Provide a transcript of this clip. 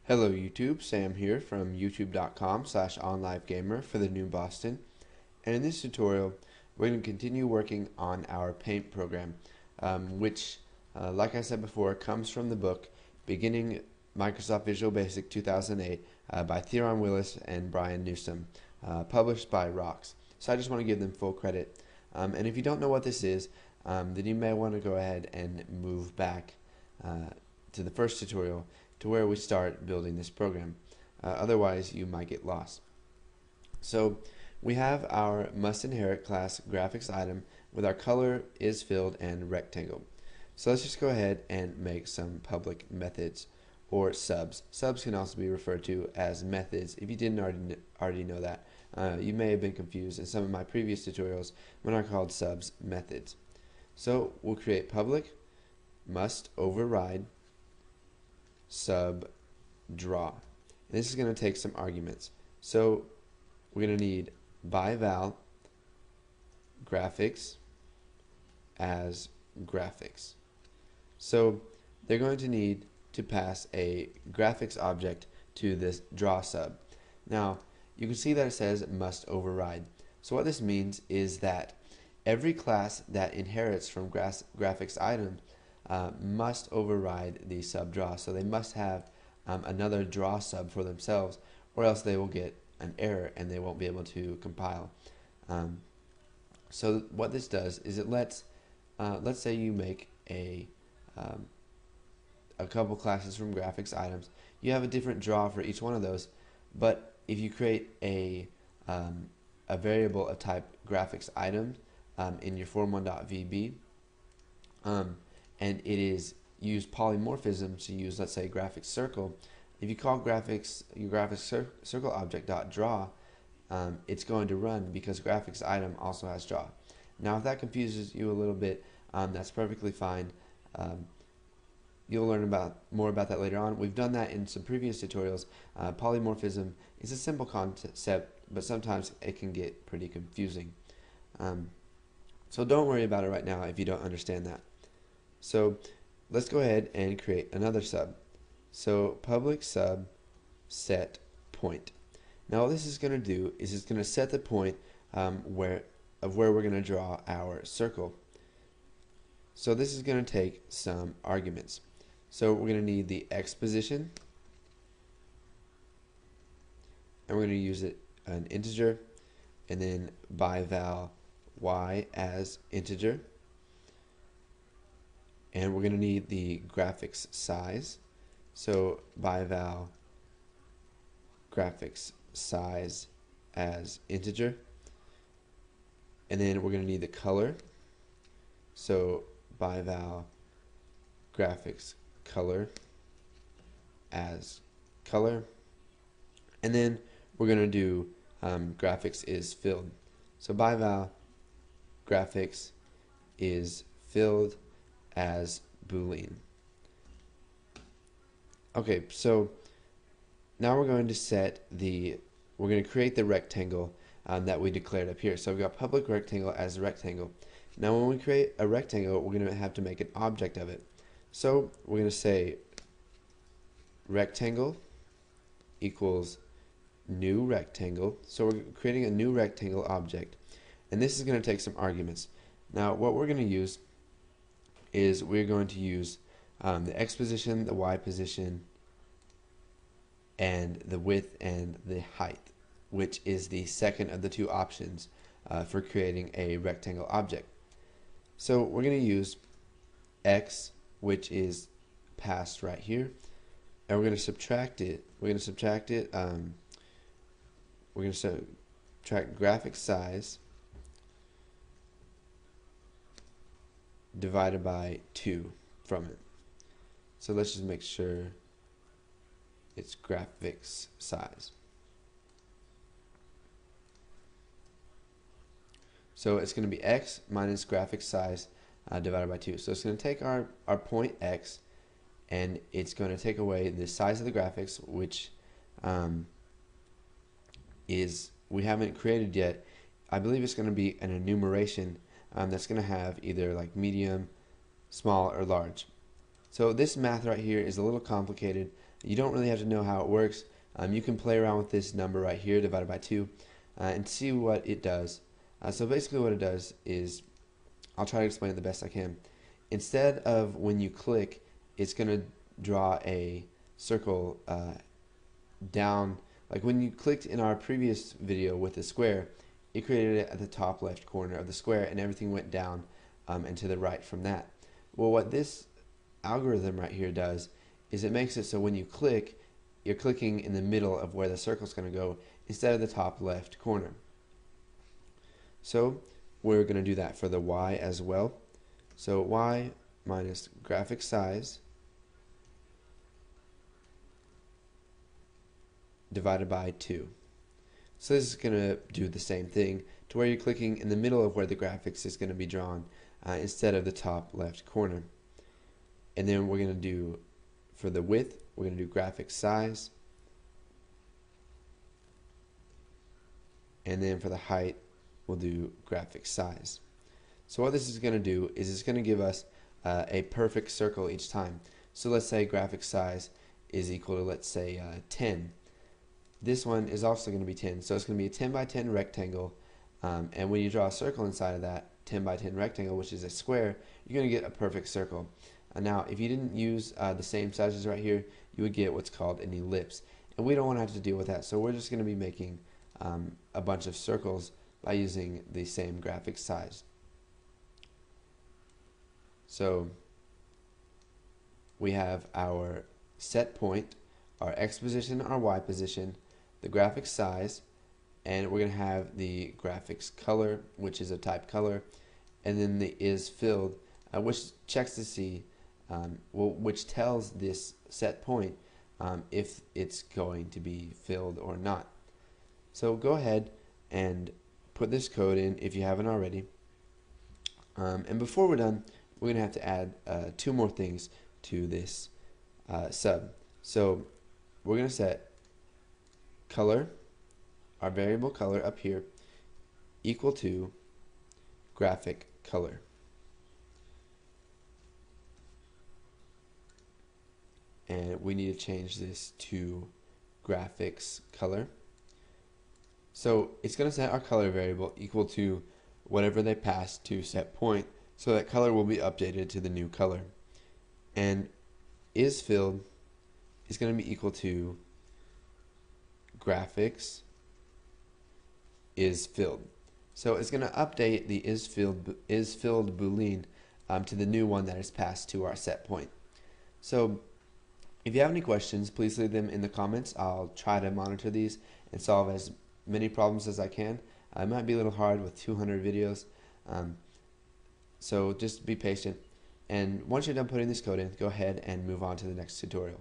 Hello YouTube, Sam here from youtube.com/onlivegamer for the new Boston, and in this tutorial we're going to continue working on our paint program, which like I said before comes from the book Beginning Microsoft Visual Basic 2008 by Theron Willis and Brian Newsom, published by Rocks. So I just want to give them full credit, and if you don't know what this is, then you may want to go ahead and move back to the first tutorial to where we start building this program. Otherwise you might get lost. So we have our must inherit class GraphicsItem with our color is filled and rectangle. So let's just go ahead and make some public methods or subs. Subs can also be referred to as methods. If you didn't already know that, you may have been confused in some of my previous tutorials when I called subs methods. So we'll create public must override sub draw. And this is going to take some arguments. So we're going to need by val graphics as graphics. So they're going to need to pass a graphics object to this draw sub. Now you can see that it says must override. So what this means is that every class that inherits from GraphicsItem must override the sub draw. So they must have another draw sub for themselves, or else they will get an error and they won't be able to compile. So what this does is it lets, let's say you make a couple classes from GraphicsItems. You have a different draw for each one of those, but if you create a variable of type GraphicsItem in your form1.vb, and it is use polymorphism to use, let's say, graphics circle. If you call your graphics circle object.draw, it's going to run because GraphicsItem also has draw. Now if that confuses you a little bit, that's perfectly fine. You'll learn more about that later on. We've done that in some previous tutorials. Polymorphism is a simple concept, but sometimes it can get pretty confusing. So don't worry about it right now if you don't understand that. So let's go ahead and create another sub. So public sub set point. Now what this is going to do is it's going to set the point where we're going to draw our circle. So this is going to take some arguments. So we're going to need the X position, and we're going to use it an integer, and then by val Y as integer. And we're going to need the graphics size. So by val graphics size as integer. And then we're going to need the color. So by val graphics color as color. And then we're going to do graphics is filled. So by val graphics is filled as Boolean. Okay, so now we're going to create the rectangle that we declared up here. So we've got public rectangle as a rectangle. Now when we create a rectangle, we're going to have to make an object of it. So we're going to say rectangle equals new rectangle. So we're creating a new rectangle object, and this is going to take some arguments. Now what we're going to use is we're going to use the X position, the Y position, and the width and the height, which is the second of the two options for creating a rectangle object. So we're going to use X, which is passed right here, and we're going to subtract it. We're going to subtract graphic size divided by 2 from it. So let's just make sure it's graphics size. So it's going to be X minus graphics size divided by 2. So it's going to take our point X, and it's going to take away the size of the graphics, which we haven't created yet. I believe it's going to be an enumeration that's going to have either like medium, small, or large. So this math right here is a little complicated. You don't really have to know how it works. You can play around with this number right here divided by 2 and see what it does. So basically what it does is, I'll try to explain it the best I can. Instead of when you click, it's going to draw a circle down. Like when you clicked in our previous video with the square, it created it at the top left corner of the square, and everything went down and to the right from that. Well, what this algorithm right here does is it makes it so when you click, you're clicking in the middle of where the circle's going to go instead of the top left corner. So we're going to do that for the y as well. So y minus graphic size divided by 2. So this is going to do the same thing to where you're clicking in the middle of where the graphics is going to be drawn instead of the top left corner. And then we're going to do, for the width, we're going to do graphic size. And then for the height, we'll do graphic size. So what this is going to do is it's going to give us a perfect circle each time. So let's say graphic size is equal to, let's say, 10. This one is also going to be 10. So it's going to be a 10 by 10 rectangle. And when you draw a circle inside of that 10 by 10 rectangle, which is a square, you're going to get a perfect circle. Now, if you didn't use the same sizes right here, you would get what's called an ellipse. And we don't want to have to deal with that. So we're just going to be making a bunch of circles by using the same graphic size. So we have our set point, our x position, our y position, the graphic size, and we're going to have the graphics color, which is a type color, and then the is filled, which checks to see, which tells this set point if it's going to be filled or not. So go ahead and put this code in if you haven't already. And before we're done, we're going to have to add 2 more things to this sub. So we're going to set color, our variable color up here, equal to graphic color. And we need to change this to graphics color. So it's going to set our color variable equal to whatever they pass to set point, so that color will be updated to the new color. And is filled is going to be equal to graphics is filled. So it's going to update the is filled boolean to the new one that is passed to our set point. So if you have any questions, please leave them in the comments. I'll try to monitor these and solve as many problems as I can. It might be a little hard with 200 videos, so just be patient. And once you're done putting this code in, go ahead and move on to the next tutorial.